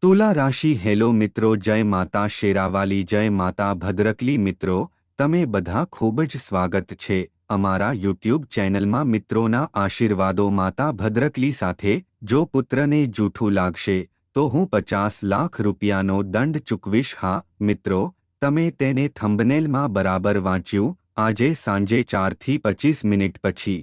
तुला राशि हेलो मित्रों, जय माता शेरावाली, जय माता भद्रकली। मित्रों, तमे बधा खूब ज स्वागत छे अमारा यूट्यूब चैनल में। मित्रों आशीर्वादों माता भद्रकली साथे जो पुत्र ने जूठू लागशे तो हूँ 50 लाख रुपयानो दंड चूकवीश। हाँ मित्रों, तमे तेने थंबनेल में बराबर वाँच्यु। आजे सांजे 4 થી 25 मिनिट पछी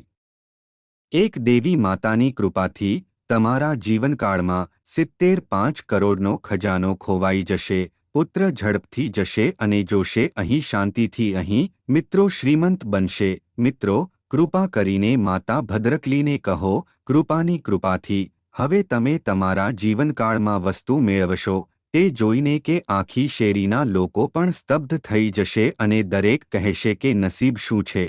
एक देवी मातानी कृपाथी तमारा जीवनकाल में 75 करोड़नो खजानो खोवाई जशे। पुत्र झड़पथी जशे अने जोशे अहीं शांतिथी। अहीं मित्रों श्रीमंत बनशे। मित्रों, कृपा करीने माता भद्रकलीने कहो, कृपानी कृपाथी हवे तमे तमारा जीवनकाल में वस्तु मेळवशो। ते जोईने के आखी शेरीना लोको पण स्तब्ध थई जशे अने दरेक कहेशे के नसीब शुं छे।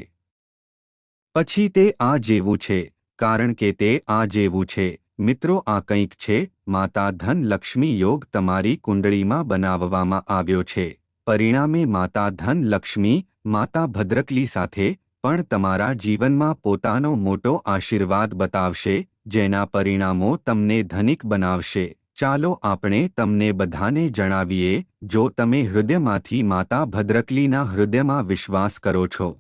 पछी ते आ जेवुं छे, कारण के ते आ जेवुं छे। मित्रों, आ कंईक छे। माता धन लक्ष्मी योग तमारी कुंडली में बनाववामां आव्यो छे। परिणामे माता धन लक्ष्मी माता भद्रकली साथे पण तमारा जीवन में पोतानो मोटो आशीर्वाद बतावशे, जेना परिणामों तमने धनिक बनावशे। चालो आपणे तमने बधाने जणावीए। जो तमे हृदयमांथी माता भद्रकलीना हृदयमां विश्वास करो छो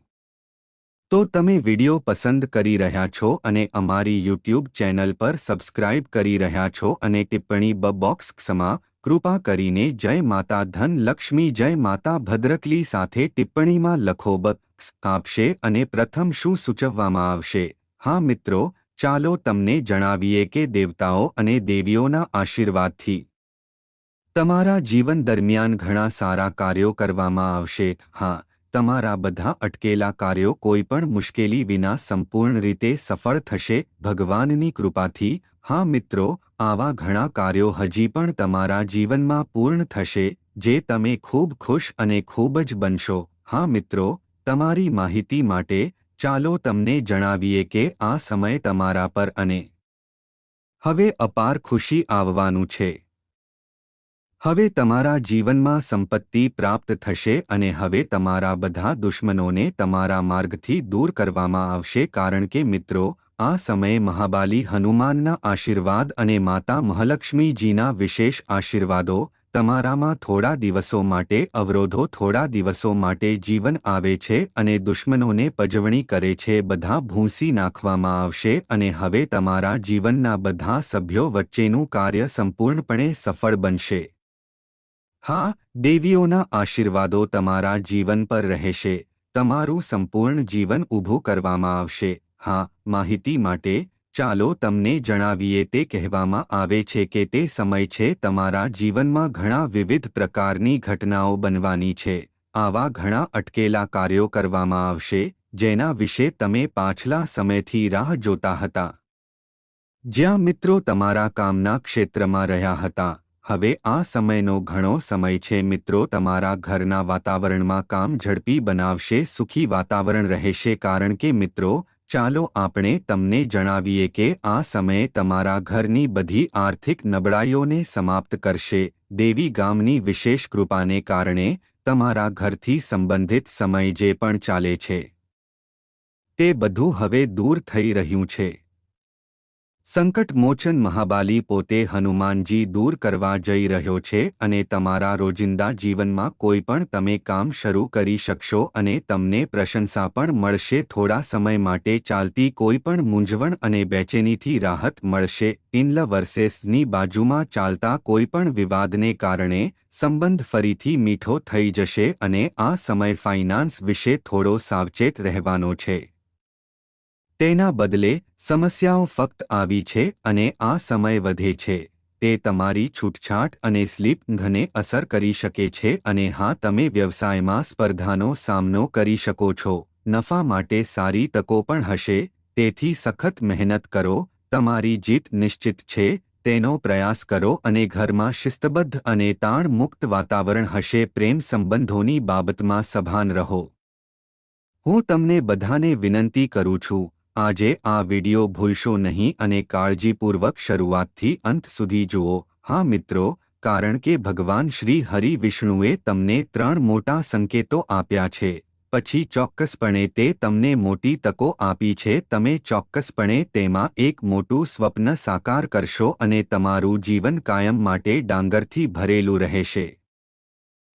तो तमे विडियो पसंद करी रह्या छो अने अमारी यूट्यूब चैनल पर सब्सक्राइब करी रह्या छो अने टिप्पणी बॉक्स क्षमा कृपा करीने जय माता धन लक्ष्मी जय माता भद्रकली साथे टिप्पणी में लखो। बक्स आपशे अने प्रथम शुं सूचववामां आवशे। हाँ मित्रों, चालो तमने जणावीए के देवताओं अने देवीओना आशीर्वादथी तमारा जीवन दरमियान घणा सारा कार्यों करवामां आवशे। हाँ, तमारा बधा अटकेला कार्यों कोईपण मुश्केली विना संपूर्ण रीते सफल थशे भगवाननी कृपाथी। हाँ मित्रों, आवा घणा कार्यों हजी पण तमारा जीवन में पूर्ण थशे, जे तमे खूब खुश अने खूब ज बनशो। हाँ मित्रों, तमारी माहिती माटे चालो तमने जणावीए के आ समय तमारा पर अने हवे अपार खुशी आववानुं छे। हवे तमारा जीवन में संपत्ति प्राप्त थशे अने हवे तमारा बधा दुश्मनोने तमारा मार्गथी दूर करवामां आवशे। कारण के मित्रों, आ समये महाबाली हनुमानना आशीर्वाद अने माता महालक्ष्मीजीना विशेष आशीर्वादों तमारामां थोड़ा दिवसों माटे अवरोधो थोड़ा दिवसों माटे जीवन आवे छे अने दुश्मनोने पजवणी करे छे। बधा भूंसी नाखवामां आवशे अने हवे तमारा जीवनना बधा सभ्यों वच्चेनुं कार्य संपूर्णपणे सफल बनशे। हाँ, देवीओना आशीर्वादों तमारा जीवन पर रहेशे। तमारू संपूर्ण जीवन ऊभुं करवामां आवशे। हाँ, माहिती माटे चालो तमने जणावीए। ते कहेवामां आवे छे के ते समय छे तमारा जीवनमां घणा विविध प्रकारनी घटनाओं बनवानी छे। आवा घणा अटकेला कार्यों करवामां आवशे, जेना विशे तमे पाछला समयथी राह जोता हता। ज्यां मित्रों तमारा कामना क्षेत्रमां रह्या हता, हवे आ समयनो घणो समय छे। मित्रों, तमारा घरना वातावरणमां काम झड़पी बनावशे, सुखी वातावरण रहेशे। कारण के मित्रों, चालो आपणे तमने जणावीए के आ समये तमारा घरनी बधी आर्थिक नबळाईओने समाप्त करशे। देवी गामनी विशेष कृपाने कारणे तमारा घरथी संबंधित समय जे पण चाले छे ते बधुं हवे दूर थई रह्युं छे। संकट मोचन महाबाली पोते हनुमानजी दूर करवा जई रह्यो छे अने तमारा रोजिंदा जीवन में कोईपण तमे काम शरू करी शकशो अने तमने प्रशंसा पण मळशे। थोड़ा समय माटे चालती कोईपण मूंझवण अने बेचेनीथी राहत मळशे। इन वर्सेसनी बाजुमां चालता कोईपण विवादने कारणे संबंध फरीथी मीठो थई जशे अने आ समय फाइनांस विषे थोड़ो सावचेत रहेवानो छे। तेना बदले समस्याओं फक्त आवी छे अने आ समय वधे छे। ते तमारी छूटछाट अने स्लीप घने असर करी शके छे अने हाँ, तमे व्यवसायमां स्पर्धानो सामनो करी शको छो। नफा माटे सारी तको पण हशे, तेथी सखत मेहनत करो। तमारी जीत निश्चित छे, तेनो प्रयास करो अने घरमां शिस्तबद्ध अने ताण मुक्त वातावरण हशे। प्रेम संबंधोनी बाबतमां सभान रहो। हूँ तमने बधाने विनंती करूँ छूं, आजे आ विडियो भूलशो नहीं अने काळजीपूर्वक शरूआतथी अंत सुधी जुओ। हाँ मित्रों, कारण के भगवान श्री हरि विष्णुए तमने 3 मोटा संकेतो आप्या छे। પછી ચોક્કસપણે તે તમને મોટી તકો આપી છે. તમે ચોક્કસપણે તેમાં એક મોટું સ્વપ્ન સાકાર કરશો અને તમારું જીવન કાયમ માટે ડાંગરથી ભરેલું રહેશે.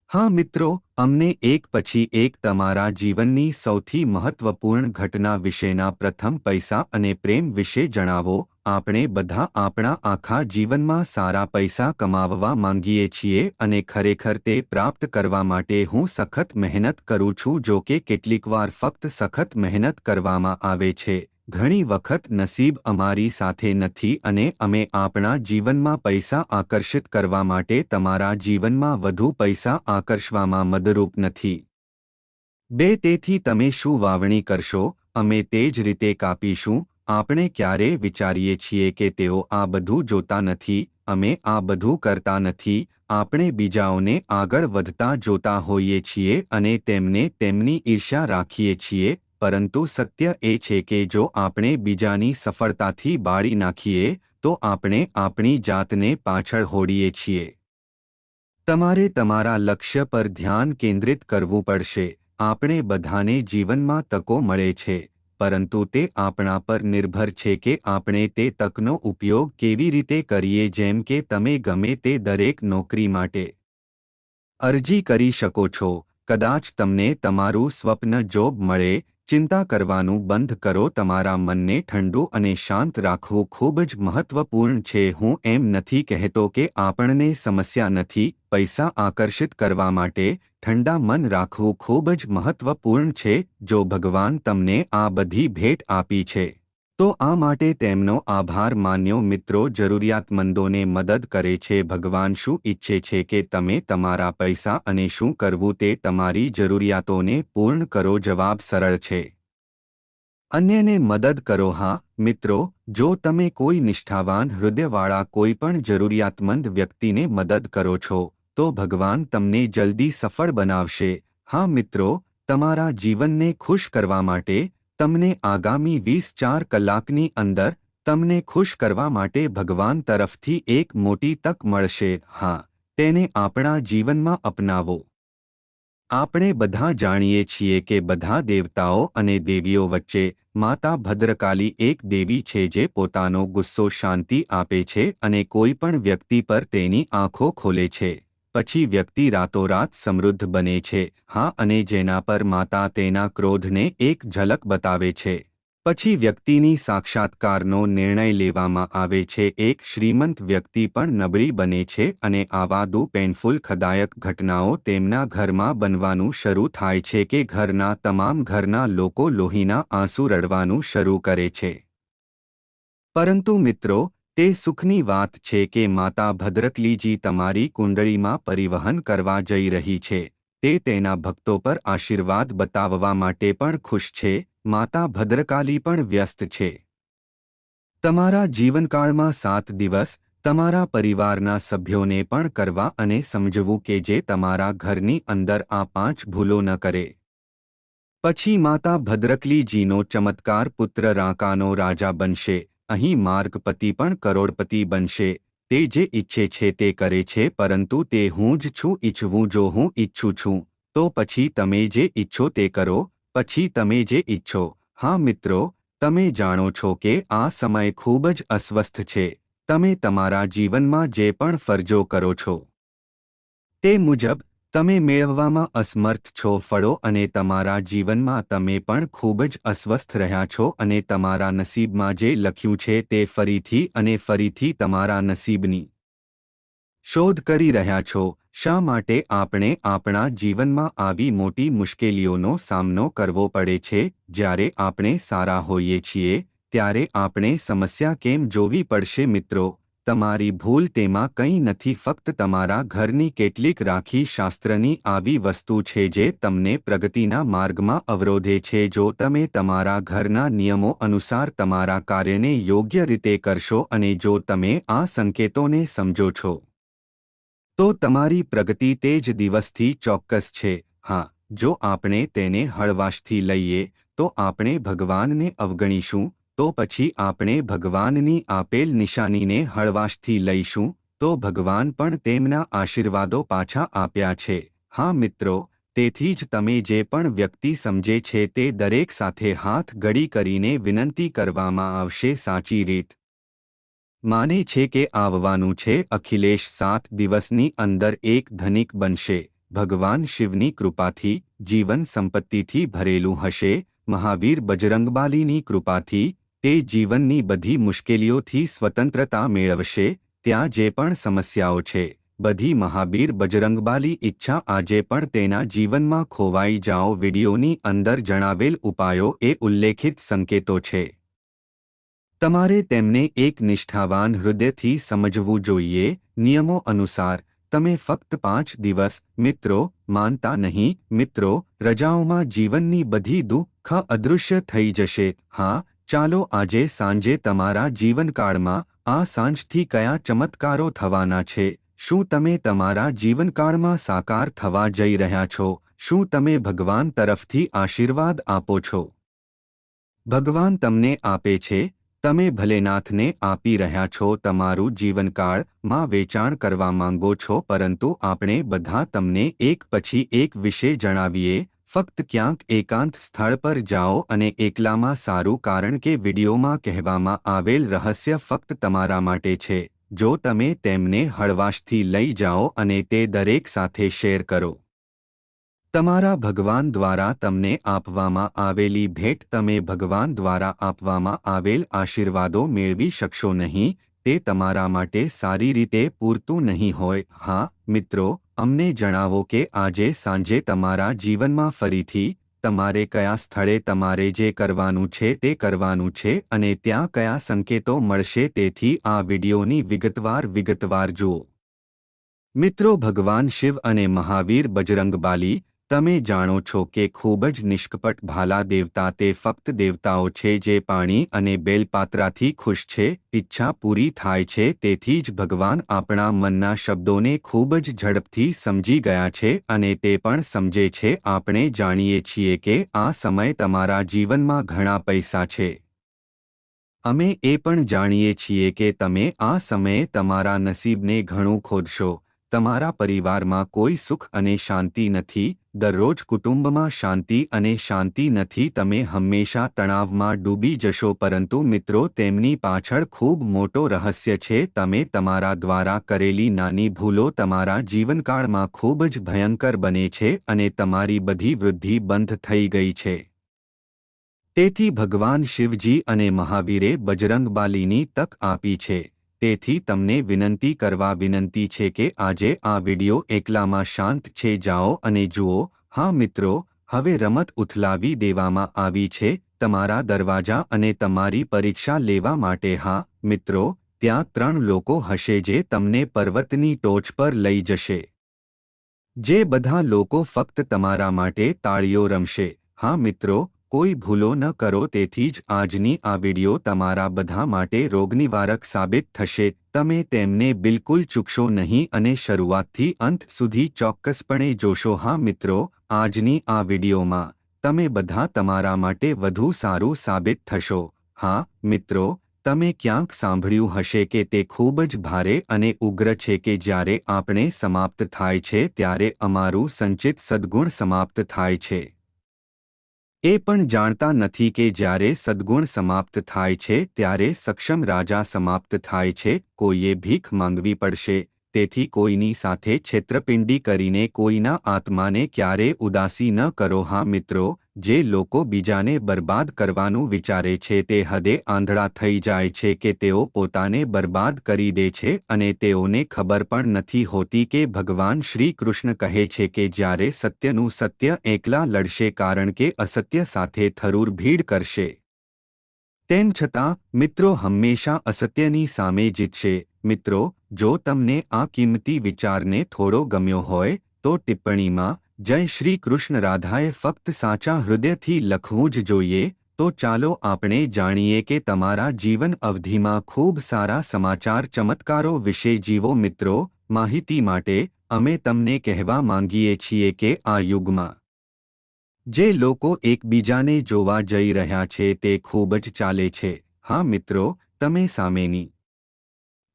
હા મિત્રો, અમને એક પછી એક તમારા જીવનની સૌથી મહત્વપૂર્ણ ઘટના વિશેના પ્રથમ પૈસા અને પ્રેમ વિશે જણાવો. આપણે બધા આપણા આખા જીવનમાં સારા પૈસા કમાવવા માંગીએ છીએ અને ખરેખર તે પ્રાપ્ત કરવા માટે હું સખત મહેનત કરું છું. જો કે કેટલીકવાર ફક્ત સખત મહેનત કરવામાં આવે છે, ઘણી વખત નસીબ અમારી સાથે નથી અને અમે આપણા જીવનમાં પૈસા આકર્ષિત કરવા માટે તમારા જીવનમાં વધુ પૈસા આકર્ષવામાં મદદરૂપ નથી. તેથી તમે શું વાવણી કરશો, અમે તે જ રીતે કાપીશું. આપણે ક્યારે વિચારીએ છીએ કે તેઓ આ બધું જોતા નથી, અમે આ બધું કરતા નથી. આપણે બીજાઓને આગળ વધતા જોતા હોઈએ છીએ અને તેમને તેમની ઈર્ષ્યા રાખીએ છીએ. પરંતુ સત્ય એ છે કે જો આપણે બીજાની સફળતાથી બાળી નાખીએ તો આપણે આપણી જાતને પાછળ હોડીએ છીએ. તમારે તમારા લક્ષ્ય પર ધ્યાન કેન્દ્રિત કરવું પડશે. આપણે બધાને જીવનમાં તકો મળે છે, પરંતુ તે આપણા પર નિર્ભર છે કે આપણે તે તકનો ઉપયોગ કેવી રીતે કરીએ. જેમ કે તમે ગમે તે દરેક નોકરી માટે અરજી કરી શકો છો. કદાચ તમને તમારું સ્વપ્ન જોબ મળે. ચિંતા કરવાનું બંધ કરો. તમારા મનને ઠંડુ અને શાંત રાખવું ખૂબ જ મહત્વપૂર્ણ છે. હું એમ નથી કહેતો કે આપણને સમસ્યા નથી. પૈસા આકર્ષિત કરવા માટે ઠંડા મન રાખવું ખૂબ જ મહત્વપૂર્ણ છે. જો ભગવાન તમને આ બધી ભેટ આપી છે તો આ માટે તેમનો આભાર માન્યો. મિત્રો, જરૂરિયાતમંદોને મદદ કરે છે. ભગવાન શું ઈચ્છે છે કે તમે તમારા પૈસા અને શું કરવું તે તમારી જરૂરિયાતોને પૂર્ણ કરો. જવાબ સરળ છે. અન્યને મદદ કરો. હા મિત્રો, જો તમે કોઈ નિષ્ઠાવાન હૃદયવાળા કોઈ પણ જરૂરિયાતમંદ વ્યક્તિને મદદ કરો છો તો ભગવાન તમને જલ્દી સફળ બનાવશે. હા મિત્રો, તમારા જીવનને ખુશ કરવા માટે તમને આગામી 24 કલાકની અંદર તમને ખુશ કરવા માટે ભગવાન તરફથી એક મોટી તક મળશે. હા, તેને આપણા જીવનમાં અપનાવો. આપણે બધા જાણીએ છીએ કે બધા દેવતાઓ અને દેવીઓ વચ્ચે માતા ભદ્રકાલી એક દેવી છે જે પોતાનો ગુસ્સો શાંતિ આપે છે અને કોઈ પણ વ્યક્તિ પર તેની આંખો ખોલે છે પછી વ્યક્તિ રાતોરાત સમૃદ્ધ બને છે. હા, અને જેના પર માતા તેના ક્રોધને એક ઝલક બતાવે છે પછી વ્યક્તિની સાક્ષાત્કારનો નિર્ણય લેવામાં આવે છે. એક શ્રીમંત વ્યક્તિ પણ નબળી બને છે અને આવા પેનફુલ ખદાયક ઘટનાઓ તેમના ઘરમાં બનવાનું શરૂ થાય છે કે ઘરના લોકો લોહીના આંસુ રડવાનું શરૂ કરે છે. પરંતુ મિત્રો, તે સુખની વાત છે કે માતા ભદ્રકલીજી તમારી કુંડળીમાં પરિવહન કરવા જઈ રહી છે. તે તેના ભક્તો પર આશીર્વાદ બતાવવા માટે પણ ખુશ છે. માતા ભદ્રકાલી પણ વ્યસ્ત છે. તમારા જીવનકાળમાં 7 દિવસ તમારા પરિવારના સભ્યોને પણ કરવા અને સમજવું કે જે તમારા ઘરની અંદર આ 5 ભૂલો ન કરે. પછી માતા ભદ્રકલીજીનો ચમત્કાર પુત્ર રાંકાનો રાજા બનશે. અહીં માર્ગપતિ પણ કરોડપતિ બનશે. તે જે ઈચ્છે છે તે કરે છે, પરંતુ તે હું જ છું ઈચ્છવું. જો હું ઈચ્છું છું તો પછી તમે જે ઈચ્છો તે કરો. પછી તમે જે ઈચ્છો. હા મિત્રો, તમે જાણો છો કે આ સમય ખૂબ જ અસ્વસ્થ છે. તમે તમારા જીવનમાં જે પણ ફરજો કરો છો તે મુજબ તમે મેળવવામાં અસમર્થ છો. ફળો અને તમારા જીવનમાં તમે પણ ખૂબ જ અસ્વસ્થ રહ્યા છો અને તમારા નસીબમાં જે લખ્યું છે તે ફરીથી અને ફરીથી તમારા નસીબની શોધ કરી રહ્યા છો. શા માટે આપણે આપણા જીવનમાં આવી મોટી મુશ્કેલીઓનો સામનો કરવો પડે છે? જ્યારે આપણે સારા હોઈએ છીએ ત્યારે આપણે સમસ્યા કેમ જોવી પડશે? મિત્રો, તમારી ભૂલ તેમાં કંઈ નથી, ફક્ત તમારા ઘરની કેટલીક રાખી શાસ્ત્રની આવી વસ્તુ છે જે તમને પ્રગતિના માર્ગમાં અવરોધે છે. જો તમે તમારા ઘરના નિયમો અનુસાર તમારા કાર્યને યોગ્ય રીતે કરશો અને જો તમે આ સંકેતોને સમજો છો તો તમારી પ્રગતિ તે જ દિવસથી ચોક્કસ છે. હા, જો આપણે તેને હળવાશથી લઈએ તો આપણે ભગવાનને અવગણીશું. તો પછી આપણે ભગવાનની આપેલ નિશાનીને હળવાશથી લઈશું તો ભગવાન પણ તેમના આશીર્વાદો પાછા આપ્યા છે. હા મિત્રો, તેથી જ તમે જે પણ વ્યક્તિ સમજે છે તે દરેક સાથે હાથ ગળી કરીને વિનંતી કરવામાં આવશે. સાચી રીત માને છે કે આવવાનું છે. અખિલેશ 7 દિવસની અંદર એક ધનિક બનશે. ભગવાન શિવની કૃપાથી જીવન સંપત્તિથી ભરેલું હશે. મહાવીર બજરંગબાલીની કૃપાથી તે જીવનની બધી મુશ્કેલીઓથી સ્વતંત્રતા મેળવશે. ત્યાં જે પણ સમસ્યાઓ છે બધી મહાવીર બજરંગબાલી ઈચ્છા આજે પણ તેના જીવનમાં ખોવાઈ જાઓ. વિડીયોની અંદર જણાવેલ ઉપાયો એ ઉલ્લેખિત સંકેતો છે. તમારે તેમને એક નિષ્ઠાવાન હૃદયથી સમજવું જોઈએ. નિયમો અનુસાર તમે ફક્ત 5 દિવસ મિત્રો માનતા નહીં. મિત્રો રજાઓમાં જીવનની બધી દુઃખ અદૃશ્ય થઈ જશે. હા, ચાલો આજે સાંજે તમારા જીવનકાળમાં આ સાંજથી કયા ચમત્કારો થવાના છે? શું તમે તમારા જીવનકાળમાં સાકાર થવા જઈ રહ્યા છો? શું તમે ભગવાન તરફથી આશીર્વાદ આપો છો? ભગવાન તમને આપે છે. તમે ભોલેનાથને આપી રહ્યા છો. તમારું જીવનકાળ માં વેચાણ કરવા માંગો છો, પરંતુ આપણે બધા તમને એક પછી એક વિશે જણાવીએ. ફક્ત ક્યાંક એકાંત સ્થળ પર જાઓ અને એકલામાં સારું, કારણ કે વિડીયોમાં કહેવામાં આવેલ રહસ્ય ફક્ત તમારા માટે છે. જો તમે તેમને હળવાશથી લઈ જાઓ અને તે દરેક સાથે શેર કરો, તમારા ભગવાન દ્વારા તમને આપવામાં આવેલી ભેટ, તમે ભગવાન દ્વારા આપવામાં આવેલ આશીર્વાદો મેળવી શકશો નહીં. તે તમારા માટે સારી રીતે પૂરતું નહીં હોય. હા મિત્રો, અમને જણાવો કે આજે સાંજે તમારા જીવનમાં ફરીથી તમારે કયા સ્થળે તમારે જે કરવાનું છે તે કરવાનું છે અને ત્યાં કયા સંકેતો મળશે. તેથી આ વિડીયોની વિગતવાર જુઓ. મિત્રો, ભગવાન શિવ અને મહાવીર બજરંગબાલી, તમે જાણો છો કે ખૂબ જ નિષ્કપટ ભાલા દેવતા. તે ફક્ત દેવતાઓ છે જે પાણી અને બેલપાત્રાથી ખુશ છે. ઈચ્છા પૂરી થાય છે. તેથી જ ભગવાન આપણા મનના શબ્દોને ખૂબ જ ઝડપથી સમજી ગયા છે અને તે પણ સમજે છે. આપણે જાણીએ છીએ કે આ સમય તમારા જીવનમાં ઘણા પૈસા છે. અમે એ પણ જાણીએ છીએ કે તમે આ સમયે તમારા નસીબને ઘણું ખોદશો. તમારા પરિવારમાં કોઈ સુખ અને શાંતિ નથી. દરરોજ કુટુંબમાં શાંતિ અને શાંતિ નથી. તમે હંમેશા તણાવમાં ડૂબી જશો. પરંતુ મિત્રો, તેમની પાછળ ખૂબ મોટો રહસ્ય છે. તમે તમારા દ્વારા કરેલી નાની ભૂલો તમારા જીવનકાળમાં ખૂબ જ ભયંકર બને છે અને તમારી બધી વૃદ્ધિ બંધ થઈ ગઈ છે. તેથી ભગવાન શિવજી અને મહાવીરે બજરંગબાલીની તક આપી છે. તેથી તમને વિનંતી છે કે આજે આ વિડિયો એકલામાં શાંત છે જાઓ અને જુઓ. હા મિત્રો, હવે રમત ઉથલાવી દેવામાં આવી છે તમારા દરવાજા અને તમારી પરીક્ષા લેવા માટે. હા મિત્રો, ત્યાં 3 લોકો હશે જે તમને પર્વતની ટોચ પર લઈ જશે. જે બધા લોકો ફક્ત તમારા માટે તાળીઓ રમશે. હા મિત્રો, કોઈ ભૂલો ન કરો. તેથી જ આજની આ વિડિયો તમારા બધા માટે રોગનિવારક સાબિત થશે. તમે તેમને બિલકુલ ચૂકશો નહીં અને શરૂઆતથી અંત સુધી ચોક્કસપણે જોશો. હા મિત્રો, આજની આ વિડિયોમાં તમે બધા તમારા માટે વધુ સારું સાબિત થશો. હા મિત્રો, તમે ક્યાંક સાંભળ્યું હશે કે તે ખૂબ જ ભારે અને ઉગ્ર છે કે જ્યારે આપણે સમાપ્ત થાય છે ત્યારે અમારું સંચિત સદ્ગુણ સમાપ્ત થાય છે. એ પણ જાણતા નથી કે જ્યારે સદ્ગુણ સમાપ્ત થાય છે ત્યારે સક્ષમ રાજા સમાપ્ત થાય છે. કોઈએ ભીખ માંગવી પડશે. તેથી કોઈની સાથે છેતરપિંડી કરીને કોઈના આત્માને ક્યારે ઉદાસી ન કરો. હા મિત્રો, જે લોકો બીજાને બરબાદ કરવાનું વિચારે છે તે હદે આંધળા થઈ જાય છે કે તેઓ પોતાને બરબાદ કરી દે છે અને તેઓને ખબર પણ નથી હોતી કે ભગવાન શ્રી કૃષ્ણ કહે છે કે જ્યારે સત્યનું સત્ય એકલા લડશે, કારણ કે અસત્ય સાથે થરૂર ભીડ કરશે, તેમ છતાં મિત્રો હંમેશા અસત્યની સામે જીતશે. મિત્રો, જો તમને આ કિંમતી વિચારને થોડો ગમ્યો હોય તો ટિપ્પણીમાં જય શ્રી કૃષ્ણ રાધાએ ફક્ત સાચા હૃદયથી લખવું જ જોઈએ. તો ચાલો આપણે જાણીએ કે તમારા જીવન અવધિમાં ખૂબ સારા સમાચાર ચમત્કારો વિશે જીવો. મિત્રો, માહિતી માટે અમે તમને કહેવા માંગીએ છીએ કે આ યુગમાં જે લોકો એકબીજાને જોવા જઈ રહ્યા છે તે ખૂબ જ ચાલે છે. હા મિત્રો, તમે સામેની.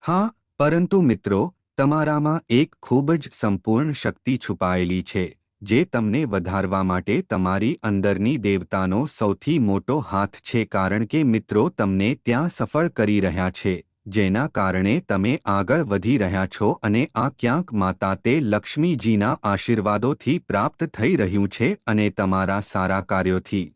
હા, પરંતુ મિત્રો, તમારામાં એક ખૂબ જ સંપૂર્ણ શક્તિ છુપાયેલી છે. જે તમને વધારવા માટે તમારી અંદરની દેવતાનો સૌથી મોટો હાથ છે, કારણ કે મિત્રો તમને ત્યાં સફળ કરી રહ્યા છે, જેના કારણે તમે આગળ વધી રહ્યા છો અને આ ક્યાંક માતા તે લક્ષ્મીજીના આશીર્વાદોથી પ્રાપ્ત થઈ રહ્યું છે અને તમારા સારા કાર્યોથી.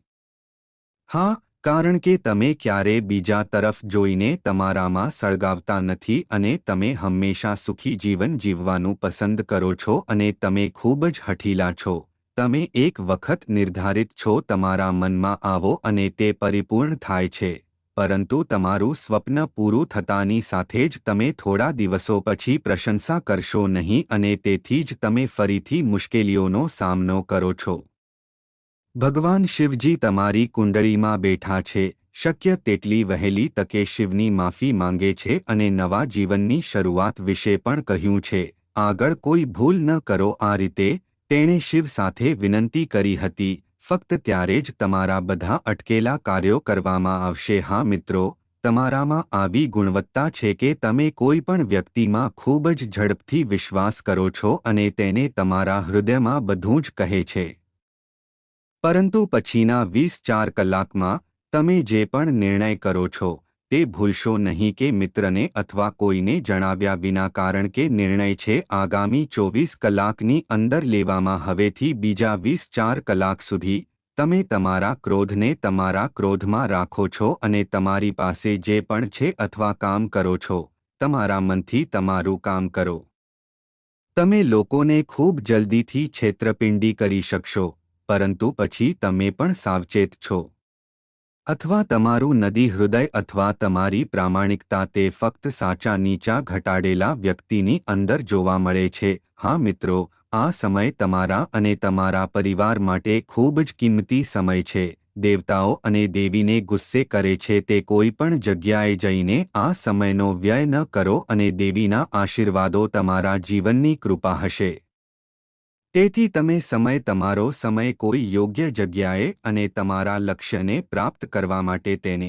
હા, કારણ કે તમે ક્યારેય બીજા તરફ જોઈને તમારામાં સળગાવતા નથી અને તમે હંમેશા સુખી જીવન જીવવાનું પસંદ કરો છો અને તમે ખૂબ જ હઠીલા છો. તમે એક વખત નિર્ધારિત છો, તમારા મનમાં આવો અને તે પરિપૂર્ણ થાય છે, પરંતુ તમારું સ્વપ્ન પૂરું થતાની સાથે જ તમે થોડા દિવસો પછી પ્રશંસા કરશો નહીં અને તેથી જ તમે ફરીથી મુશ્કેલીઓનો સામનો કરો છો. ભગવાન શિવજી તમારી કુંડળીમાં બેઠા છે, શક્ય તેટલી વહેલી તકે શિવની માફી માંગે છે અને નવા જીવનની શરૂઆત વિશે પણ કહ્યું છે. આગળ કોઈ ભૂલ ન કરો, આ રીતે તેણે શિવ સાથે વિનંતી કરી હતી. ફક્ત ત્યારે જ તમારા બધા અટકેલા કાર્યો કરવામાં આવશે. હા મિત્રો, તમારામાં આવી ગુણવત્તા છે કે તમે કોઈ પણ વ્યક્તિમાં ખૂબ જ ઝડપથી વિશ્વાસ કરો છો અને તેને તમારા હૃદયમાં બધું જ કહે છે. પરંતુ પછીના 24 કલાકમાં તમે જે પણ નિર્ણય કરો છો તે ભૂલશો નહીં કે મિત્રને અથવા કોઈને જણાવ્યા વિના, કારણ કે નિર્ણય છે આગામી 24 કલાકની અંદર લેવામાં. હવેથી બીજા 24 કલાક સુધી તમે તમારા ક્રોધને તમારા ક્રોધમાં રાખો છો અને તમારી પાસે જે પણ છે અથવા કામ કરો છો, તમારા મનથી તમારું કામ કરો. તમે લોકોને ખૂબ જલ્દીથી છેતરપિંડી કરી શકશો, પરંતુ પછી તમે પણ સાવચેત છો. અથવા તમારું નદી હૃદય અથવા તમારી પ્રામાણિકતા તે ફક્ત સાચા નીચા ઘટાડેલા વ્યક્તિની અંદર જોવા મળે છે. હા મિત્રો, આ સમય તમારા અને તમારા પરિવાર માટે ખૂબ જ કિંમતી સમય છે. દેવતાઓ અને દેવીને ગુસ્સે કરે છે તે કોઈ પણ જગ્યાએ જઈને આ સમયનો વ્યય ન કરો અને દેવીના આશીર્વાદો તમારા જીવનની કૃપા હશે. તેથી તમે તમારો સમય કોઈ યોગ્ય જગ્યાએ અને તમારા લક્ષ્યને પ્રાપ્ત કરવા માટે તેને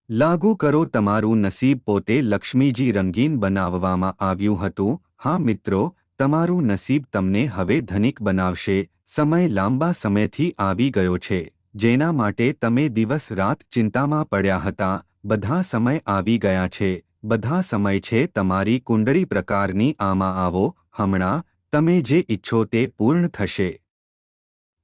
લાગુ કરો. તમારું નસીબ પોતે લક્ષ્મીજી રંગીન બનાવવામાં આવ્યું હતું. હા મિત્રો, તમારું નસીબ તમને હવે ધનિક બનાવશે. સમય લાંબા સમયથી આવી ગયો છે, જેના માટે તમે દિવસ રાત ચિંતામાં પડ્યા હતા. બધા સમય આવી ગયા છે. બધા સમય છે તમારી કુંડળી પ્રકારની. આમાં આવો હમણાં. તમે જે ઈચ્છો તે પૂર્ણ થશે.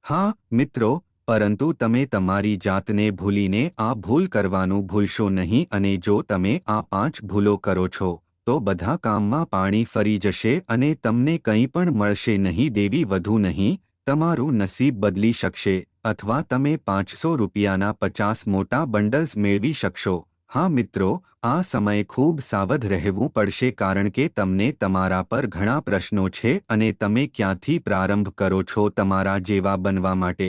હા મિત્રો, પરંતુ તમે તમારી જાતને ભૂલીને આ ભૂલ કરવાનું ભૂલશો નહીં અને જો તમે આ 5 ભૂલો કરો છો તો બધા કામમાં પાણી ફરી જશે અને તમને કંઈ પણ મળશે નહીં. દેવી વધુ નહીં, તમારું નસીબ બદલી શકશે અથવા તમે 500 રૂપિયાના 50 મોટા બંડલ્સ મેળવી શકશો. હા મિત્રો, આ સમયે ખૂબ સાવધ રહેવું પડશે કારણ કે તમને તમારા પર ઘણા પ્રશ્નો છે અને તમે ક્યાંથી પ્રારંભ કરો છો તમારા જેવા બનવા માટે.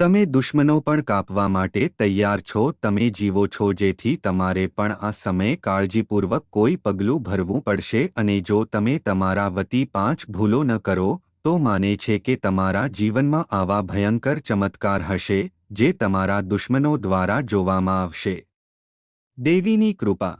તમે દુશ્મનો પણ કાપવા માટે તૈયાર છો. તમે જીવો છો જેથી તમારે પણ આ સમયે કાળજીપૂર્વક કોઈ પગલું ભરવું પડશે અને જો તમે તમારા વતી 5 ભૂલો ન કરો તો માને છે કે તમારા જીવનમાં આવા ભયંકર ચમત્કાર હશે જે તમારા દુશ્મનો દ્વારા જોવામાં આવશે. દેવીની કૃપા.